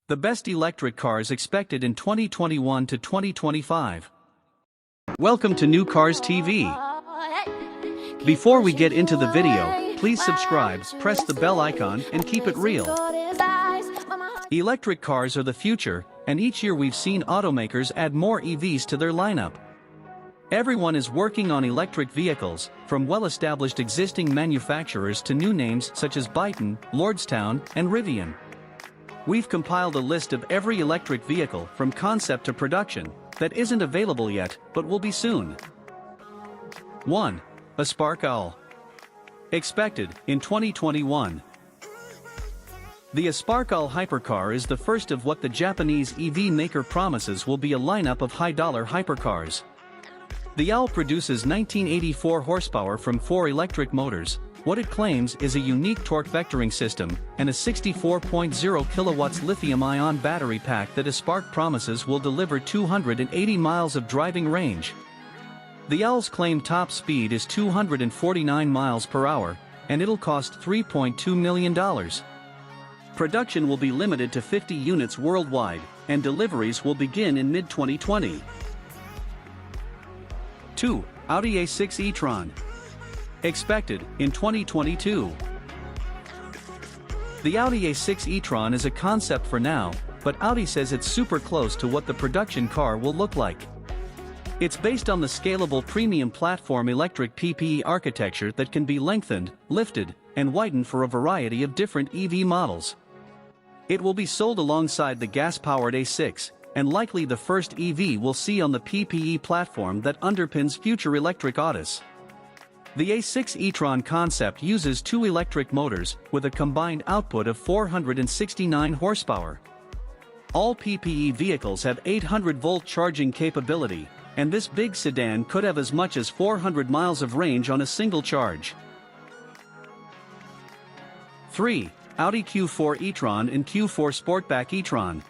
The best electric cars expected in 2021 to 2025. Welcome to New Cars TV. Before we get into the video, please subscribe, press the bell icon, and keep it real. Electric cars are the future, and each year we've seen automakers add more EVs to their lineup. Everyone is working on electric vehicles, from well-established existing manufacturers to new names such as Byton, Lordstown, and Rivian. We've compiled a list of every electric vehicle from concept to production that isn't available yet but will be soon. 1. A Spark Owl. Expected in 2021. The Spark-Owl hypercar is the first of what the Japanese EV maker promises will be a lineup of high-dollar hypercars. The Owl produces 1984 horsepower from 4 electric motors. What it claims is a unique torque vectoring system and a 64.0 kilowatts lithium-ion battery pack that Spark promises will deliver 280 miles of driving range. The Owl's claimed top speed is 249 miles per hour, and it'll cost $3.2 million. Production will be limited to 50 units worldwide, and deliveries will begin in mid-2020. 2. Audi A6 e-tron. Expected in 2022. The Audi A6 e-tron is a concept for now, but Audi says it's super close to what the production car will look like. It's based on the scalable premium platform electric PPE architecture that can be lengthened, lifted, and widened for a variety of different EV models. It will be sold alongside the gas-powered A6, and likely the first EV we'll see on the PPE platform that underpins future electric autos. The A6 e-tron concept uses 2 electric motors with a combined output of 469 horsepower. All PPE vehicles have 800-volt charging capability, and this big sedan could have as much as 400 miles of range on a single charge. 3. Audi Q4 e-tron and Q4 Sportback e-tron.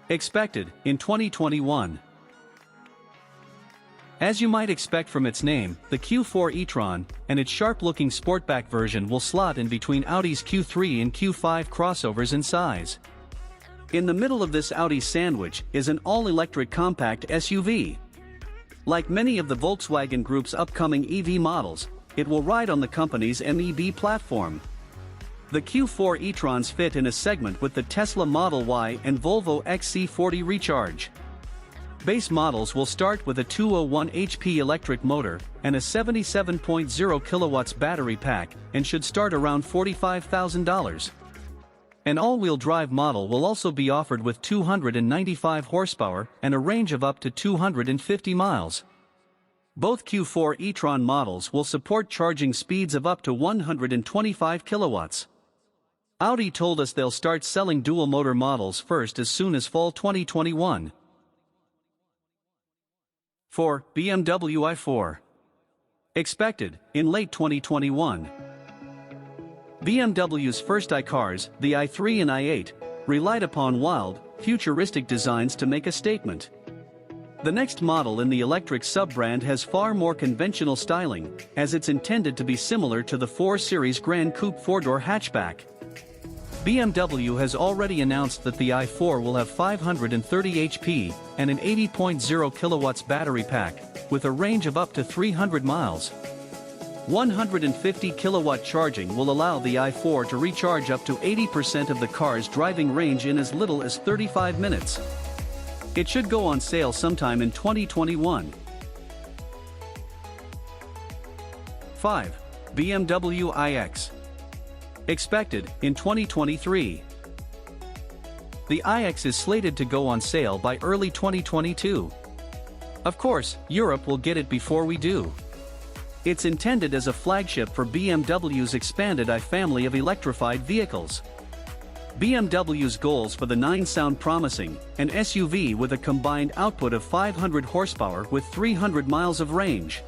Expected in 2021. As you might expect from its name, the Q4 e-tron and its sharp-looking Sportback version will slot in between Audi's Q3 and Q5 crossovers in size. In the middle of this Audi sandwich is an all-electric compact SUV. Like many of the Volkswagen Group's upcoming EV models, it will ride on the company's MEB platform. The Q4 e-trons fit in a segment with the Tesla Model Y and Volvo XC40 Recharge. Base models will start with a 201 HP electric motor and a 77.0 kilowatts battery pack and should start around $45,000. An all-wheel drive model will also be offered with 295 horsepower and a range of up to 250 miles. Both Q4 e-tron models will support charging speeds of up to 125 kilowatts. Audi told us they'll start selling dual-motor models first as soon as fall 2021. 4. BMW i4. Expected in late 2021. BMW's first iCars, the i3 and i8, relied upon wild, futuristic designs to make a statement. The next model in the electric sub-brand has far more conventional styling, as it's intended to be similar to the 4 Series Gran Coupe 4-door hatchback. BMW has already announced that the i4 will have 530 HP and an 80.0 kilowatts battery pack, with a range of up to 300 miles. 150 kilowatt charging will allow the i4 to recharge up to 80% of the car's driving range in as little as 35 minutes. It should go on sale sometime in 2021. 5. BMW iX. Expected in 2023. The iX is slated to go on sale by early 2022. Of course, Europe will get it before we do. It's intended as a flagship for BMW's expanded i family of electrified vehicles. BMW's goals for the 9 sound promising: an SUV with a combined output of 500 horsepower with 300 miles of range.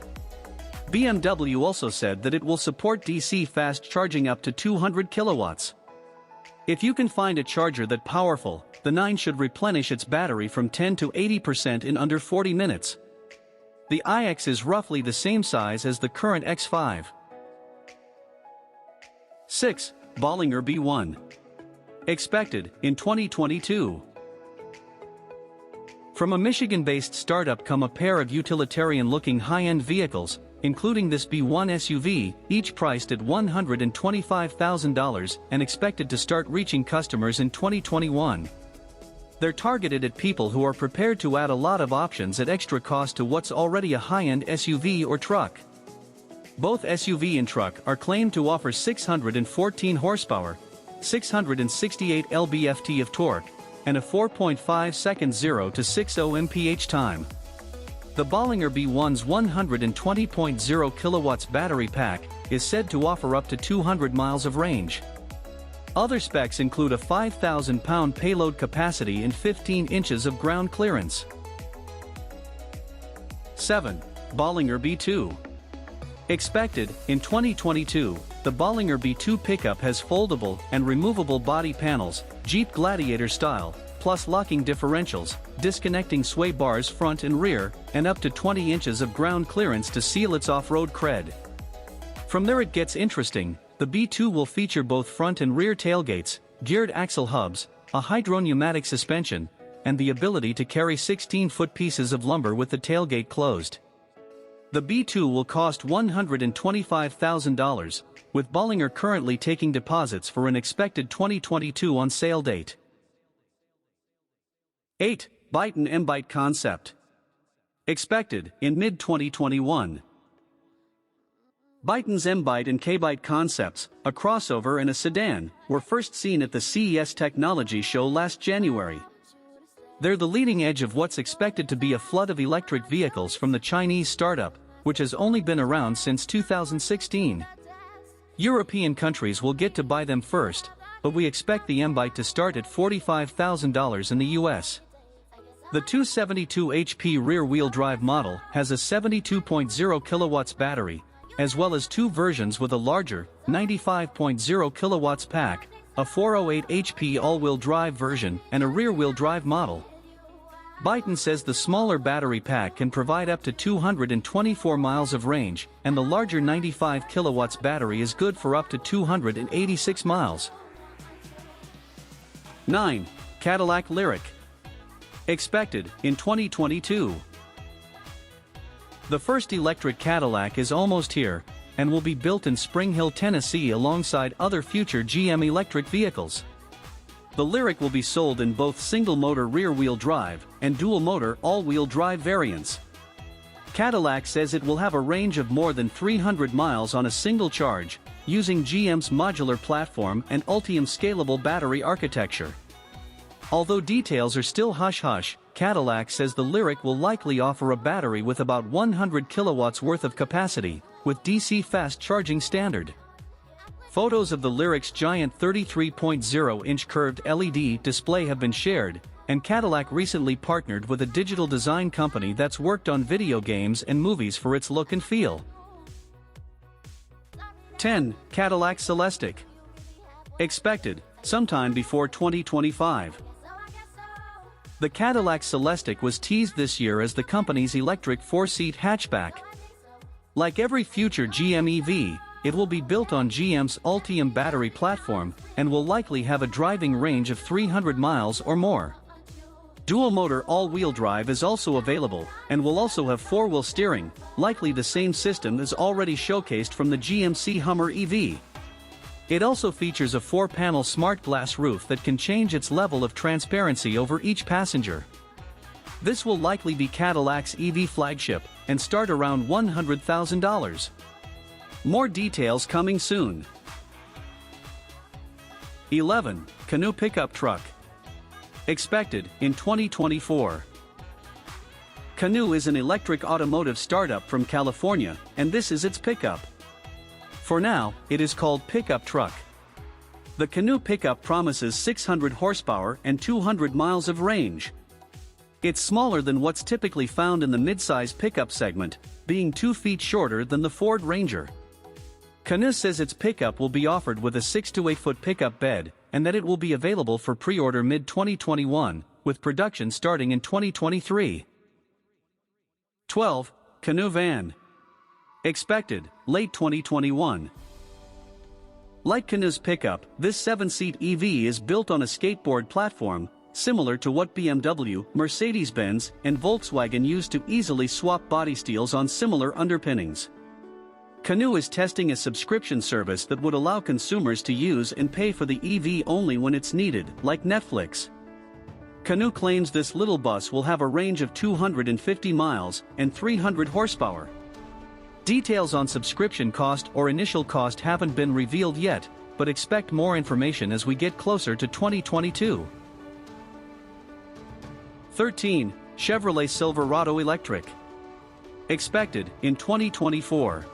BMW also said that it will support DC fast charging up to 200 kilowatts. If you can find a charger that powerful, the 9 should replenish its battery from 10 to 80% in under 40 minutes. The iX is roughly the same size as the current X5. 6. Bollinger B1. Expected in 2022. From a Michigan-based startup come a pair of utilitarian-looking high-end vehicles, including this B1 SUV, each priced at $125,000 and expected to start reaching customers in 2021. They're targeted at people who are prepared to add a lot of options at extra cost to what's already a high-end SUV or truck. Both SUV and truck are claimed to offer 614 horsepower, 668 lb-ft of torque, and a 4.5 second 0 to 60 mph time. The Bollinger B1's 120.0 kilowatts battery pack is said to offer up to 200 miles of range. Other specs include a 5,000-pound payload capacity and 15 inches of ground clearance. 7. Bollinger B2. Expected in 2022, the Bollinger B2 pickup has foldable and removable body panels, Jeep Gladiator style, plus locking differentials, disconnecting sway bars front and rear, and up to 20 inches of ground clearance to seal its off-road cred. From there it gets interesting. The B2 will feature both front and rear tailgates, geared axle hubs, a hydropneumatic suspension, and the ability to carry 16-foot pieces of lumber with the tailgate closed. The B2 will cost $125,000, with Bollinger currently taking deposits for an expected 2022 on-sale date. 8. Byton M-Byte concept. Expected in mid-2021. Byton's M-Byte and K-Byte concepts, a crossover and a sedan, were first seen at the CES Technology Show last January. They're the leading edge of what's expected to be a flood of electric vehicles from the Chinese startup, which has only been around since 2016. European countries will get to buy them first, but we expect the M-Byte to start at $45,000 in the US. The 272 HP rear-wheel drive model has a 72.0 kilowatts battery, as well as two versions with a larger, 95.0 kilowatts pack, a 408 HP all-wheel drive version and a rear-wheel drive model. Byton says the smaller battery pack can provide up to 224 miles of range, and the larger 95 kilowatts battery is good for up to 286 miles. 9. Cadillac Lyriq. Expected in 2022. The first electric Cadillac is almost here, and will be built in Spring Hill, Tennessee alongside other future GM electric vehicles. The Lyriq will be sold in both single-motor rear-wheel drive and dual-motor all-wheel drive variants. Cadillac says it will have a range of more than 300 miles on a single charge, using GM's modular platform and Ultium scalable battery architecture. Although details are still hush-hush, Cadillac says the Lyriq will likely offer a battery with about 100 kilowatts worth of capacity, with DC fast charging standard. Photos of the Lyriq's giant 33.0-inch curved LED display have been shared, and Cadillac recently partnered with a digital design company that's worked on video games and movies for its look and feel. 10. Cadillac Celestiq. Expected sometime before 2025. The Cadillac Celestiq was teased this year as the company's electric four-seat hatchback. Like every future GM EV, it will be built on GM's Ultium battery platform and will likely have a driving range of 300 miles or more. Dual-motor all-wheel drive is also available, and will also have four-wheel steering, likely the same system as already showcased from the GMC Hummer EV. It also features a 4-panel smart glass roof that can change its level of transparency over each passenger. This will likely be Cadillac's EV flagship, and start around $100,000. More details coming soon. 11. Canoo pickup truck. Expected in 2024. Canoo is an electric automotive startup from California, and this is its pickup. For now, it is called Pickup Truck. The Canoo pickup promises 600 horsepower and 200 miles of range. It's smaller than what's typically found in the midsize pickup segment, being 2 feet shorter than the Ford Ranger. Canoo says its pickup will be offered with a 6 to 8 foot pickup bed, and that it will be available for pre-order mid-2021, with production starting in 2023. 12. Canoo van. Expected, late 2021. Like Canoo's pickup, this 7-seat EV is built on a skateboard platform, similar to what BMW, Mercedes-Benz, and Volkswagen used to easily swap body steels on similar underpinnings. Canoo is testing a subscription service that would allow consumers to use and pay for the EV only when it's needed, like Netflix. Canoo claims this little bus will have a range of 250 miles and 300 horsepower. Details on subscription cost or initial cost haven't been revealed yet, but expect more information as we get closer to 2022. 13. Chevrolet Silverado Electric. Expected in 2024.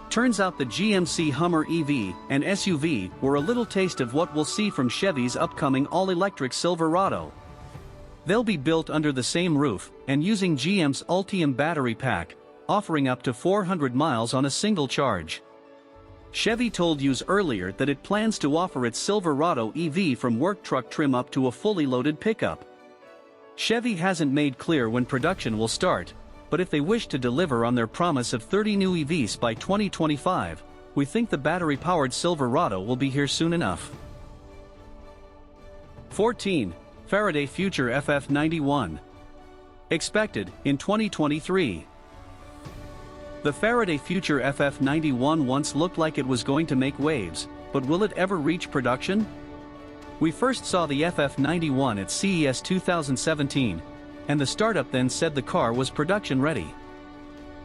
Turns out the GMC Hummer EV and SUV were a little taste of what we'll see from Chevy's upcoming all-electric Silverado. They'll be built under the same roof and using GM's Ultium battery pack, offering up to 400 miles on a single charge. Chevy told us earlier that it plans to offer its Silverado EV from work truck trim up to a fully loaded pickup. Chevy hasn't made clear when production will start, but if they wish to deliver on their promise of 30 new EVs by 2025, we think the battery-powered Silverado will be here soon enough. 14. Faraday Future FF91. Expected in 2023. The Faraday Future FF91 once looked like it was going to make waves, but will it ever reach production? We first saw the FF91 at CES 2017, and the startup then said the car was production ready.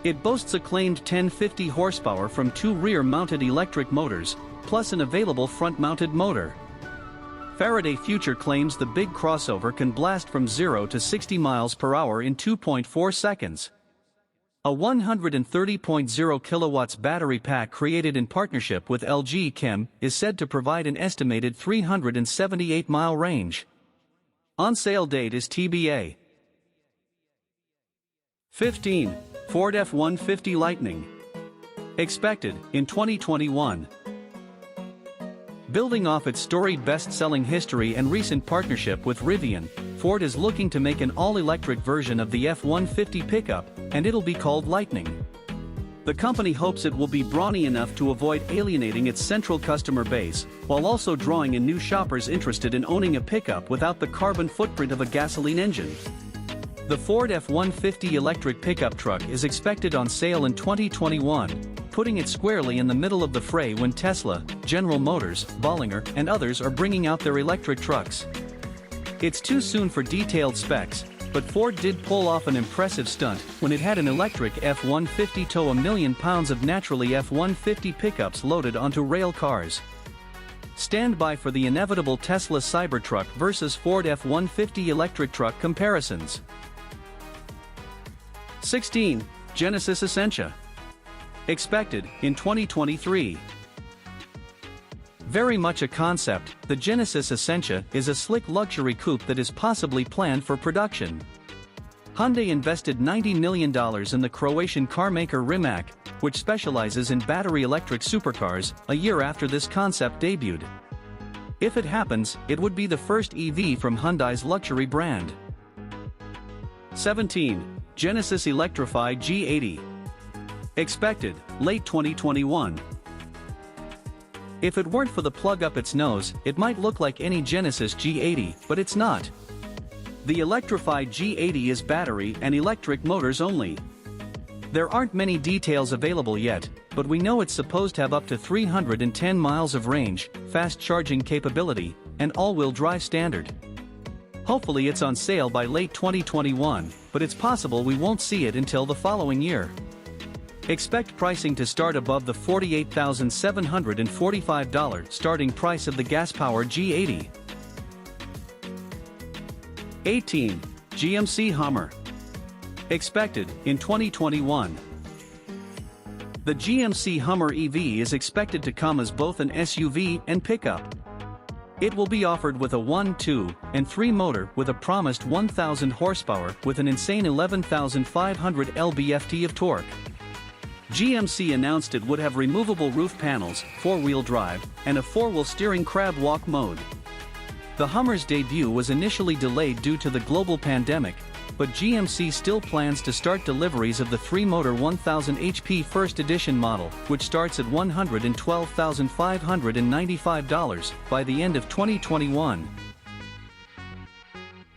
It boasts a claimed 1050 horsepower from 2 rear-mounted electric motors, plus an available front-mounted motor. Faraday Future claims the big crossover can blast from 0 to 60 miles per hour in 2.4 seconds. A 130.0 kilowatts battery pack created in partnership with LG Chem is said to provide an estimated 378-mile range. On-sale date is TBA. 15. Ford F-150 Lightning. Expected in 2021. Building off its storied best-selling history and recent partnership with Rivian, Ford is looking to make an all-electric version of the F-150 pickup, and it'll be called Lightning. The company hopes it will be brawny enough to avoid alienating its central customer base, while also drawing in new shoppers interested in owning a pickup without the carbon footprint of a gasoline engine. The Ford F-150 electric pickup truck is expected on sale in 2021, putting it squarely in the middle of the fray when Tesla, General Motors, Bollinger, and others are bringing out their electric trucks. It's too soon for detailed specs, but Ford did pull off an impressive stunt when it had an electric F-150 tow 1 million pounds of naturally F-150 pickups loaded onto rail cars. Stand by for the inevitable Tesla Cybertruck versus Ford F-150 electric truck comparisons. 16. Genesis Essentia. Expected in 2023. Very much a concept, the Genesis Essentia is a slick luxury coupe that is possibly planned for production. Hyundai invested $90 million in the Croatian carmaker Rimac, which specializes in battery electric supercars, a year after this concept debuted. If it happens, it would be the first EV from Hyundai's luxury brand. 17. Genesis Electrified G80. Expected, late 2021. If it weren't for the plug up its nose, it might look like any Genesis G80, but it's not. The electrified G80 is battery and electric motors only. There aren't many details available yet, but we know it's supposed to have up to 310 miles of range, fast charging capability, and all-wheel drive standard. Hopefully it's on sale by late 2021, but it's possible we won't see it until the following year. Expect pricing to start above the $48,745 starting price of the gas-powered G80. 18. GMC Hummer. Expected in 2021. The GMC Hummer EV is expected to come as both an SUV and pickup. It will be offered with a 1, 2, and 3 motor with a promised 1,000 horsepower with an insane 11,500 lb-ft of torque. GMC announced it would have removable roof panels, 4-wheel drive, and a 4-wheel steering crab walk mode. The Hummer's debut was initially delayed due to the global pandemic, but GMC still plans to start deliveries of the 3-motor 1000 HP First Edition model, which starts at $112,595 by the end of 2021.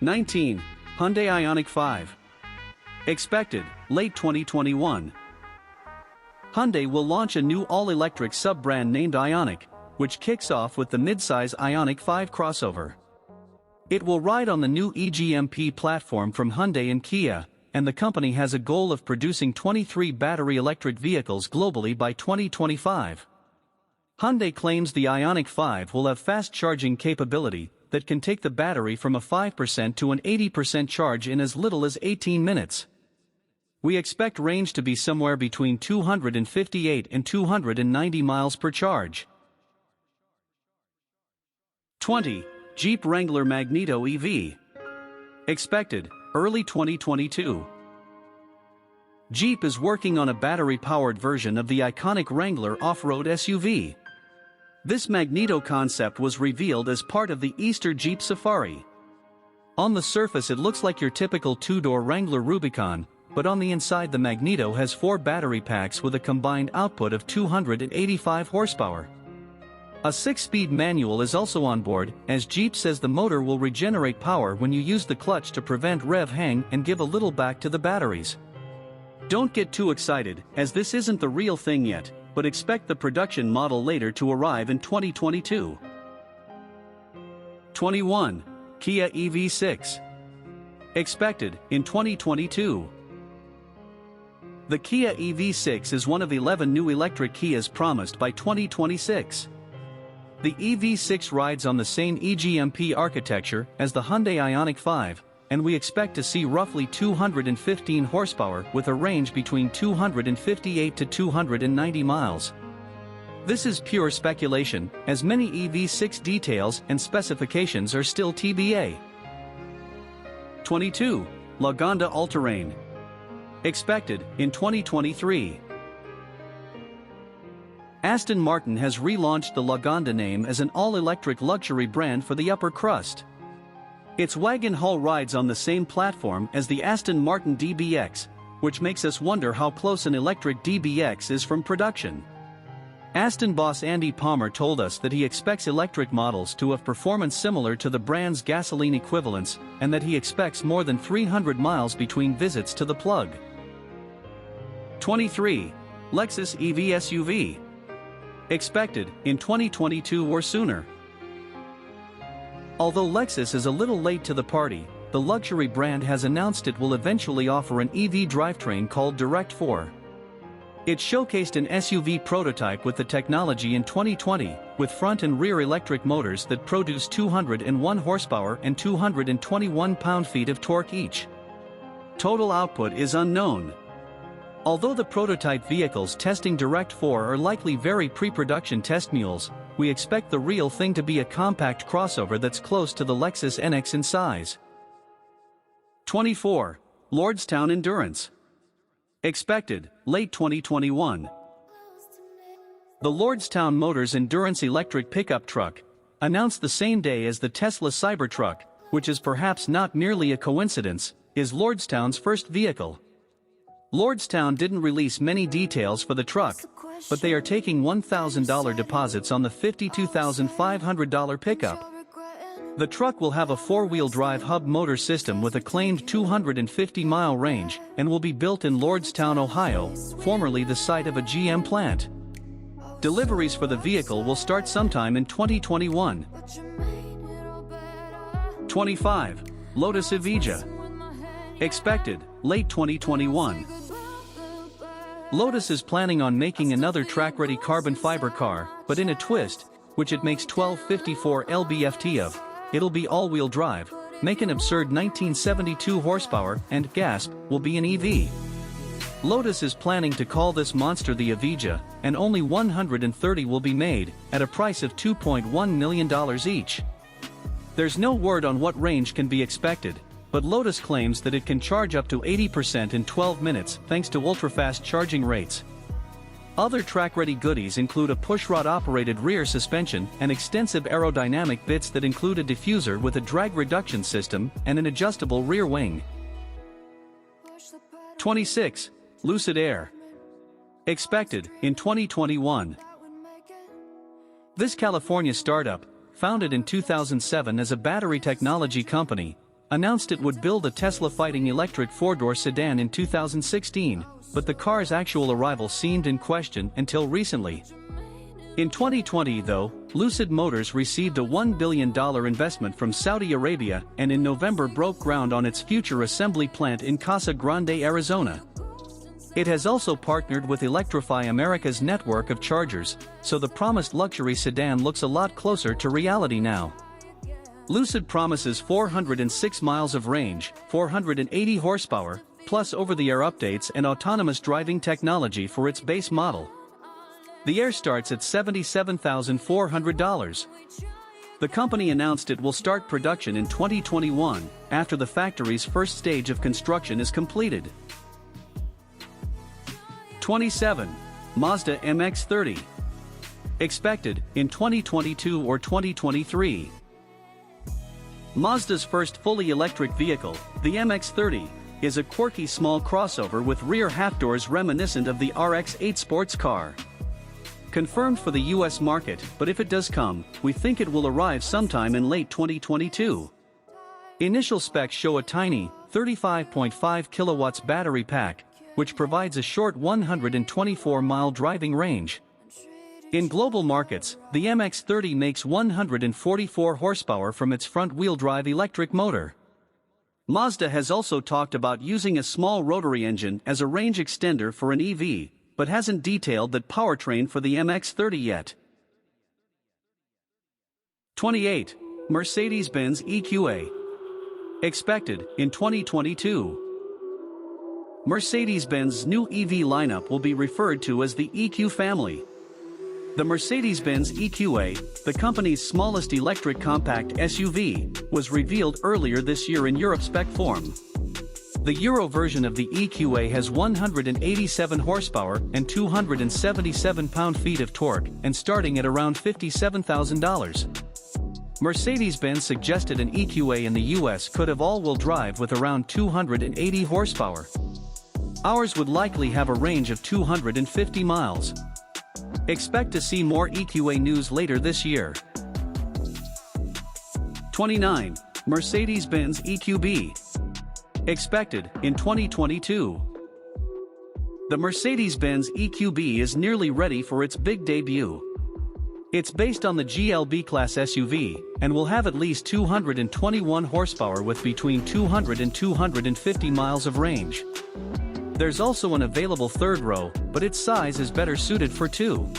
19. Hyundai Ioniq 5. Expected, late 2021. Hyundai will launch a new all-electric sub-brand named Ioniq, which kicks off with the midsize Ioniq 5 crossover. It will ride on the new eGMP platform from Hyundai and Kia, and the company has a goal of producing 23 battery electric vehicles globally by 2025. Hyundai claims the Ioniq 5 will have fast charging capability that can take the battery from a 5% to an 80% charge in as little as 18 minutes. We expect range to be somewhere between 258 and 290 miles per charge. 20. Jeep Wrangler Magneto EV. Expected, early 2022. Jeep is working on a battery-powered version of the iconic Wrangler off-road SUV. This Magneto concept was revealed as part of the Easter Jeep Safari. On the surface it looks like your typical two-door Wrangler Rubicon, but on the inside the Magneto has 4 battery packs with a combined output of 285 horsepower. A 6-speed manual is also on board, as Jeep says the motor will regenerate power when you use the clutch to prevent rev hang and give a little back to the batteries. Don't get too excited, as this isn't the real thing yet, but expect the production model later to arrive in 2022. 21. Kia EV6. Expected, in 2022. The Kia EV6 is one of 11 new electric Kias promised by 2026. The EV6 rides on the same eGMP architecture as the Hyundai Ioniq 5, and we expect to see roughly 215 horsepower with a range between 258 to 290 miles. This is pure speculation, as many EV6 details and specifications are still TBA. 22. Lagonda All-Terrain. Expected, in 2023. Aston Martin has relaunched the Lagonda name as an all-electric luxury brand for the upper crust. Its wagon hull rides on the same platform as the Aston Martin DBX, which makes us wonder how close an electric DBX is from production. Aston boss Andy Palmer told us that he expects electric models to have performance similar to the brand's gasoline equivalents, and that he expects more than 300 miles between visits to the plug. 23. Lexus EV SUV. Expected, in 2022 or sooner. Although Lexus is a little late to the party, the luxury brand has announced it will eventually offer an EV drivetrain called Direct 4. It showcased an SUV prototype with the technology in 2020, with front and rear electric motors that produce 201 horsepower and 221 pound-feet of torque each. Total output is unknown. Although the prototype vehicles testing Direct 4 are likely very pre-production test mules, we expect the real thing to be a compact crossover that's close to the Lexus NX in size. 24. Lordstown Endurance. Expected, late 2021. The Lordstown Motors Endurance electric pickup truck, announced the same day as the Tesla Cybertruck, which is perhaps not merely a coincidence, is Lordstown's first vehicle. Lordstown didn't release many details for the truck, but they are taking $1,000 deposits on the $52,500 pickup. The truck will have a 4-wheel drive hub motor system with a claimed 250-mile range and will be built in Lordstown, Ohio, formerly the site of a GM plant. Deliveries for the vehicle will start sometime in 2021. 25. Lotus Evija. Expected, late 2021. Lotus is planning on making another track-ready carbon fiber car, but in a twist, which it makes 1254 lb-ft of. It'll be all-wheel drive, make an absurd 1972 horsepower, and, gasp, will be an EV. Lotus is planning to call this monster the Evija, and only 130 will be made, at a price of $2.1 million each. There's no word on what range can be expected, but Lotus claims that it can charge up to 80% in 12 minutes thanks to ultra-fast charging rates. Other track-ready goodies include a pushrod-operated rear suspension and extensive aerodynamic bits that include a diffuser with a drag reduction system and an adjustable rear wing. 26. Lucid Air. Expected in 2021. This California startup, founded in 2007 as a battery technology company, announced it would build a Tesla fighting electric four-door sedan in 2016, but the car's actual arrival seemed in question until recently. In 2020 though, Lucid Motors received a $1 billion investment from Saudi Arabia and in November broke ground on its future assembly plant in Casa Grande, Arizona. It has also partnered with Electrify America's network of chargers, so the promised luxury sedan looks a lot closer to reality now. Lucid promises 406 miles of range, 480 horsepower, plus over-the-air updates and autonomous driving technology for its base model. The Air starts at $77,400. The company announced it will start production in 2021, after the factory's first stage of construction is completed. 27. Mazda MX-30. Expected in 2022 or 2023. Mazda's first fully electric vehicle, the MX-30, is a quirky small crossover with rear half-doors reminiscent of the RX-8 sports car. Confirmed for the US market, but if it does come, we think it will arrive sometime in late 2022. Initial specs show a tiny, 35.5 kilowatts battery pack, which provides a short 124-mile driving range. In global markets, the MX-30 makes 144 horsepower from its front-wheel drive electric motor. Mazda has also talked about using a small rotary engine as a range extender for an EV, but hasn't detailed that powertrain for the MX-30 yet. 28. Mercedes-Benz EQA. Expected in 2022. Mercedes-Benz's new EV lineup will be referred to as the EQ family. The Mercedes-Benz EQA, the company's smallest electric compact SUV, was revealed earlier this year in Europe spec form. The Euro version of the EQA has 187 horsepower and 277 pound-feet of torque and starting at around $57,000. Mercedes-Benz suggested an EQA in the US could have all-wheel drive with around 280 horsepower. Ours would likely have a range of 250 miles. Expect to see more EQA news later this year. 29. Mercedes-Benz EQB. Expected in 2022. The Mercedes-Benz EQB is nearly ready for its big debut. It's based on the GLB class SUV, and will have at least 221 horsepower with between 200 and 250 miles of range. There's also an available third row, but its size is better suited for two.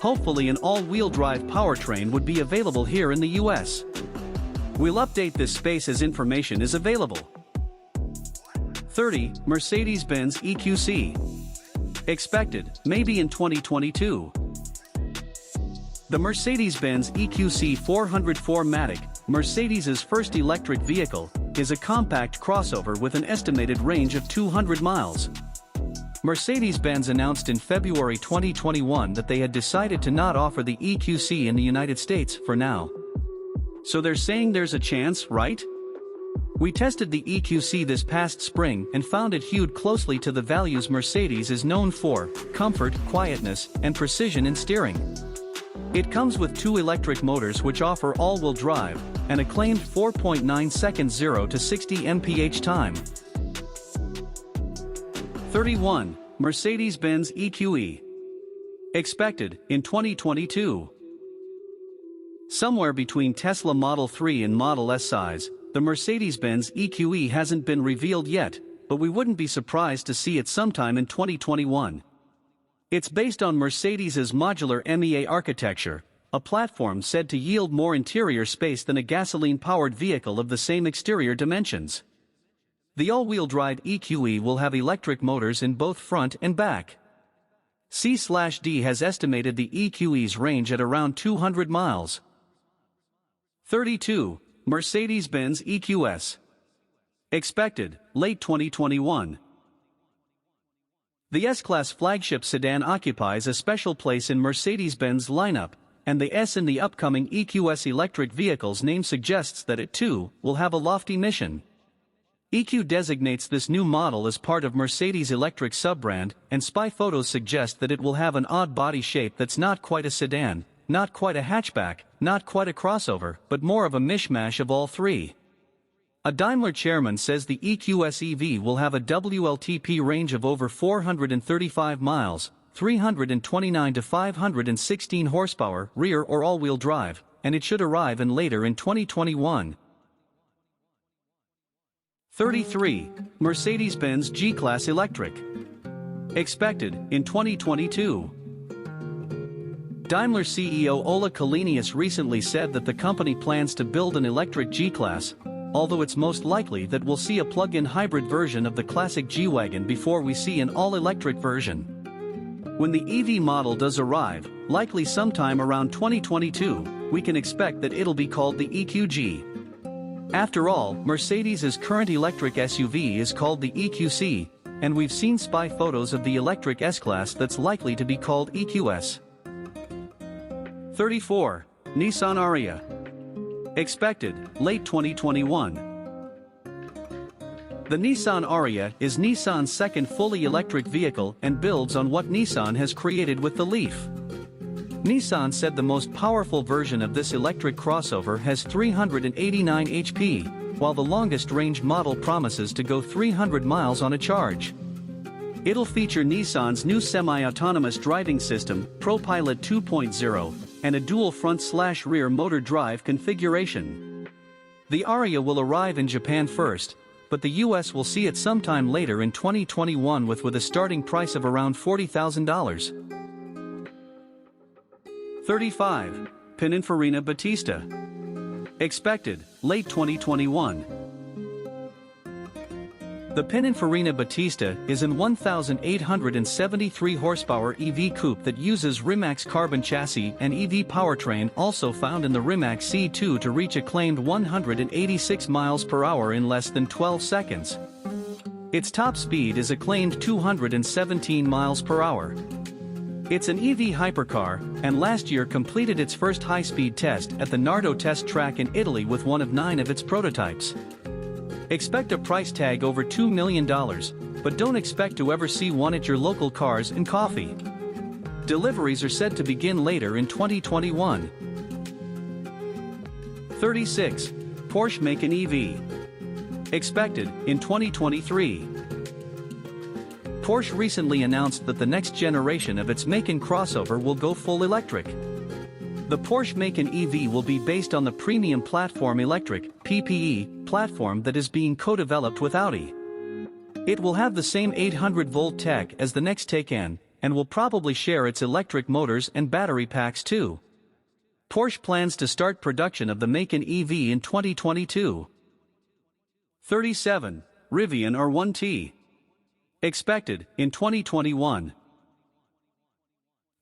Hopefully an all-wheel drive powertrain would be available here in the US. We'll update this space as information is available. 30. Mercedes-Benz EQC. Expected, maybe in 2022. The Mercedes-Benz EQC 404 Mercedes' first electric vehicle, is a compact crossover with an estimated range of 200 miles. Mercedes-Benz announced in February 2021 that they had decided to not offer the EQC in the United States for now. So they're saying there's a chance, right? We tested the EQC this past spring and found it hewed closely to the values Mercedes is known for: comfort, quietness, and precision in steering. It comes with two electric motors which offer all-wheel drive, and a claimed 4.9 seconds 0 to 60 mph time. 31. Mercedes-Benz EQE. Expected in 2022. Somewhere between Tesla Model 3 and Model S size, the Mercedes-Benz EQE hasn't been revealed yet, but we wouldn't be surprised to see it sometime in 2021. It's based on Mercedes' modular MEA architecture, a platform said to yield more interior space than a gasoline-powered vehicle of the same exterior dimensions. The all-wheel drive EQE will have electric motors in both front and back. C/D has estimated the EQE's range at around 200 miles. 32. Mercedes-Benz EQS. Expected, late 2021. The S-Class flagship sedan occupies a special place in Mercedes-Benz lineup, and the S in the upcoming EQS electric vehicle's name suggests that it too will have a lofty mission. EQ designates this new model as part of Mercedes' electric sub-brand, and spy photos suggest that it will have an odd body shape that's not quite a sedan, not quite a hatchback, not quite a crossover, but more of a mishmash of all three. A Daimler chairman says the EQS EV will have a WLTP range of over 435 miles, 329 to 516 horsepower, rear or all-wheel drive, and it should arrive later in 2021. 33. Mercedes-Benz G-Class Electric. Expected in 2022. Daimler CEO Ola Källenius recently said that the company plans to build an electric G-Class, although it's most likely that we'll see a plug-in hybrid version of the classic G-Wagon before we see an all-electric version. When the EV model does arrive, likely sometime around 2022, we can expect that it'll be called the EQG. After all, Mercedes' current electric SUV is called the EQC, and we've seen spy photos of the electric S-Class that's likely to be called EQS. 34. Nissan Ariya. Expected, late 2021. The Nissan Ariya is Nissan's second fully electric vehicle and builds on what Nissan has created with the Leaf. Nissan said the most powerful version of this electric crossover has 389 HP, while the longest-range model promises to go 300 miles on a charge. It'll feature Nissan's new semi-autonomous driving system, ProPilot 2.0, and a dual front/rear motor drive configuration. The Ariya will arrive in Japan first, but the US will see it sometime later in 2021 with a starting price of around $40,000. 35. Pininfarina Battista. Expected, late 2021. The Pininfarina Battista is an 1,873 horsepower EV coupe that uses Rimac carbon chassis and EV powertrain, also found in the Rimac C2, to reach a claimed 186 miles per hour in less than 12 seconds. Its top speed is a claimed 217 miles per hour. It's an EV hypercar, and last year completed its first high-speed test at the Nardo test track in Italy with one of 9 of its prototypes. Expect a price tag over $2 million, but don't expect to ever see one at your local Cars and Coffee. Deliveries are said to begin later in 2021. 36. Porsche Macan EV. Expected in 2023. Porsche recently announced that the next generation of its Macan crossover will go full electric. The Porsche Macan EV will be based on the Premium Platform Electric (PPE) platform that is being co-developed with Audi. It will have the same 800-volt tech as the next Taycan, and will probably share its electric motors and battery packs too. Porsche plans to start production of the Macan EV in 2022. 37. Rivian R1T. Expected in 2021.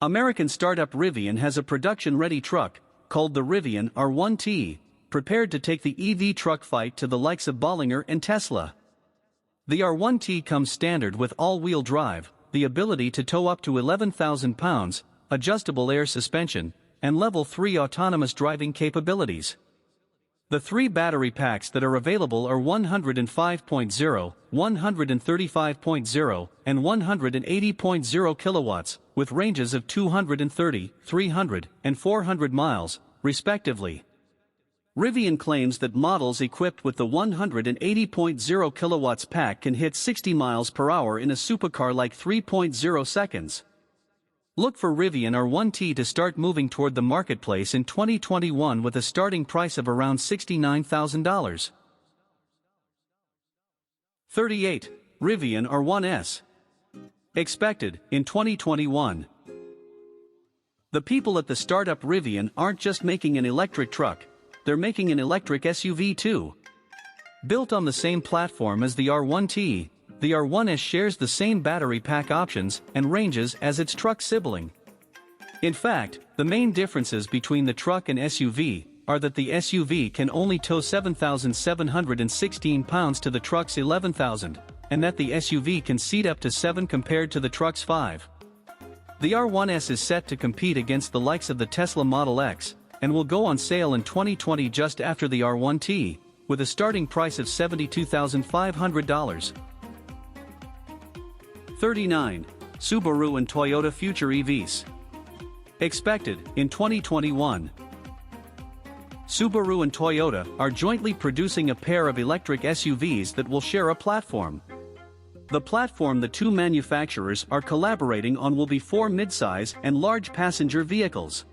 American startup Rivian has a production-ready truck, called the Rivian R1T, prepared to take the EV truck fight to the likes of Bollinger and Tesla. The R1T comes standard with all-wheel drive, the ability to tow up to 11,000 pounds, adjustable air suspension, and level 3 autonomous driving capabilities. The 3 battery packs that are available are 105.0, 135.0, and 180.0 kilowatts, with ranges of 230, 300, and 400 miles, respectively. Rivian claims that models equipped with the 180.0 kilowatts pack can hit 60 miles per hour in a supercar-like 3.0 seconds. Look for Rivian R1T to start moving toward the marketplace in 2021 with a starting price of around $69,000. 38. Rivian R1S. Expected in 2021. The people at the startup Rivian aren't just making an electric truck, they're making an electric SUV too. Built on the same platform as the R1T, the R1S shares the same battery pack options and ranges as its truck sibling. In fact, the main differences between the truck and SUV are that the SUV can only tow 7,716 pounds to the truck's 11,000, and that the SUV can seat up to 7 compared to the truck's 5. The R1S is set to compete against the likes of the Tesla Model X, and will go on sale in 2020 just after the R1T, with a starting price of $72,500. 39. Subaru and Toyota future EVs. Expected in 2021. Subaru and Toyota are jointly producing a pair of electric SUVs that will share a platform. The platform the two manufacturers are collaborating on will be 4 midsize and large passenger vehicles.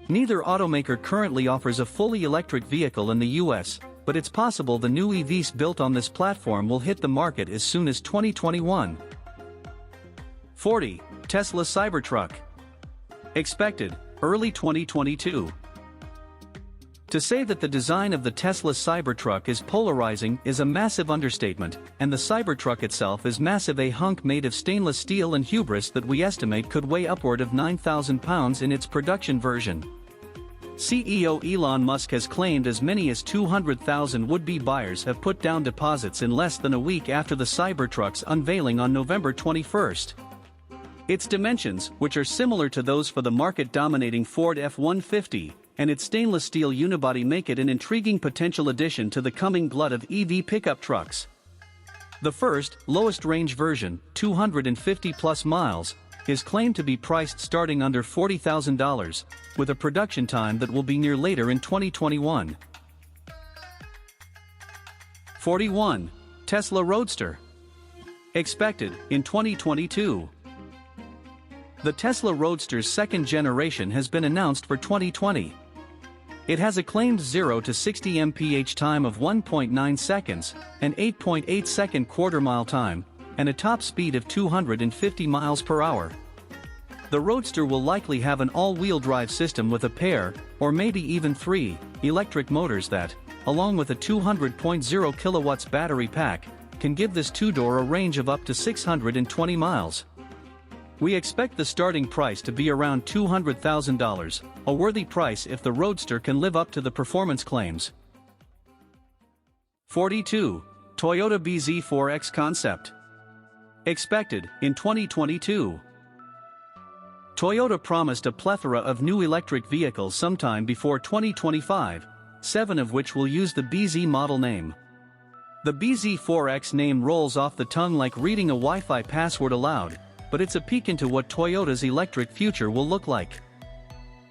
Neither automaker currently offers a fully electric vehicle in the US, but it's possible the new EVs built on this platform will hit the market as soon as 2021. 40. Tesla Cybertruck. Expected, early 2022. To say that the design of the Tesla Cybertruck is polarizing is a massive understatement, and the Cybertruck itself is massive, a hunk made of stainless steel and hubris that we estimate could weigh upward of 9,000 pounds in its production version. CEO Elon Musk has claimed as many as 200,000 would-be buyers have put down deposits in less than a week after the Cybertruck's unveiling on November 21. Its dimensions, which are similar to those for the market-dominating Ford F-150, and its stainless steel unibody make it an intriguing potential addition to the coming glut of EV pickup trucks. The first, lowest-range version, 250-plus miles, is claimed to be priced starting under $40,000, with a production time that will be near later in 2021. 41. Tesla Roadster. Expected in 2022. The Tesla Roadster's second generation has been announced for 2020. It has a claimed 0 to 60 mph time of 1.9 seconds, an 8.8-second quarter-mile time, and a top speed of 250 miles per hour. The Roadster will likely have an all-wheel drive system with a pair, or maybe even 3, electric motors that, along with a 200.0 kilowatts battery pack, can give this two-door a range of up to 620 miles. We expect the starting price to be around $200,000, a worthy price if the Roadster can live up to the performance claims. 42. Toyota bZ4X concept. Expected in 2022. Toyota promised a plethora of new electric vehicles sometime before 2025, 7 of which will use the bZ model name. The bZ4X name rolls off the tongue like reading a Wi-Fi password aloud, but it's a peek into what Toyota's electric future will look like.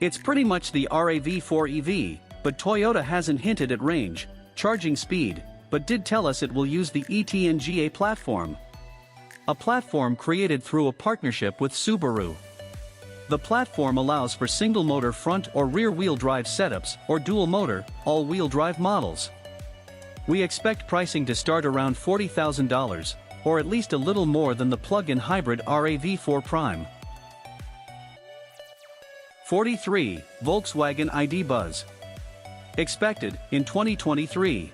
It's pretty much the RAV4 EV, but Toyota hasn't hinted at range, charging speed, but did tell us it will use the ETNGA platform. A platform created through a partnership with Subaru. The platform allows for single-motor front or rear-wheel drive setups or dual-motor, all-wheel drive models. We expect pricing to start around $40,000, or at least a little more than the plug-in hybrid RAV4 Prime. 43. Volkswagen ID. Buzz. Expected in 2023.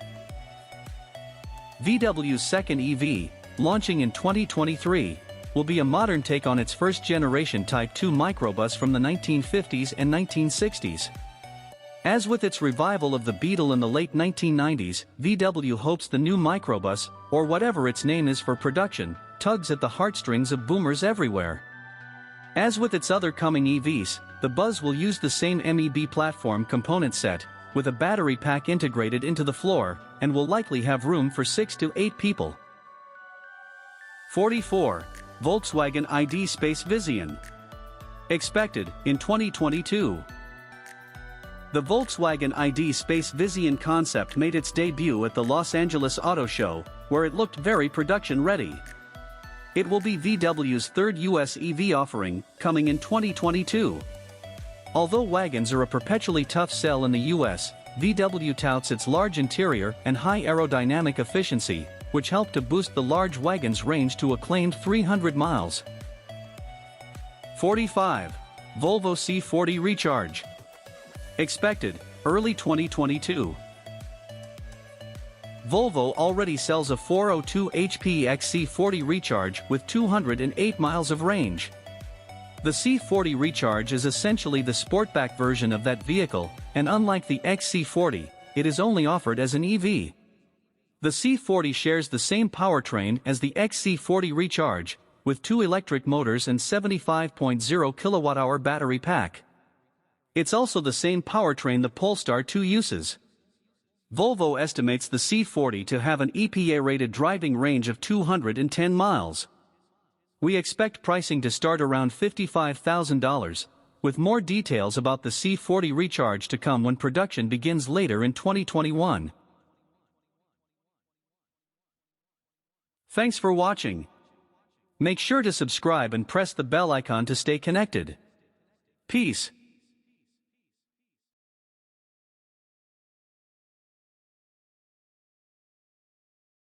VW's second EV, launching in 2023, will be a modern take on its first-generation Type 2 microbus from the 1950s and 1960s. As with its revival of the Beetle in the late 1990s, VW hopes the new microbus, or whatever its name is for production, tugs at the heartstrings of boomers everywhere. As with its other coming EVs, the Buzz will use the same MEB platform component set, with a battery pack integrated into the floor, and will likely have room for 6 to 8 people. 44. Volkswagen ID. Space Vizion. Expected in 2022. The Volkswagen ID. Space Vizion concept made its debut at the Los Angeles Auto Show, where it looked very production-ready. It will be VW's third US EV offering, coming in 2022. Although wagons are a perpetually tough sell in the US, VW touts its large interior and high aerodynamic efficiency, which helped to boost the large wagon's range to a claimed 300 miles. 45. Volvo C40 Recharge. Expected, early 2022. Volvo already sells a 402 HP XC40 Recharge with 208 miles of range. The C40 Recharge is essentially the sportback version of that vehicle, and unlike the XC40, it is only offered as an EV. The C40 shares the same powertrain as the XC40 Recharge, with 2 electric motors and 75.0 kWh battery pack. It's also the same powertrain the Polestar 2 uses. Volvo estimates the C40 to have an EPA-rated driving range of 210 miles. We expect pricing to start around $55,000, with more details about the C40 Recharge to come when production begins later in 2021. Thanks for watching. Make sure to subscribe and press the bell icon to stay connected. Peace.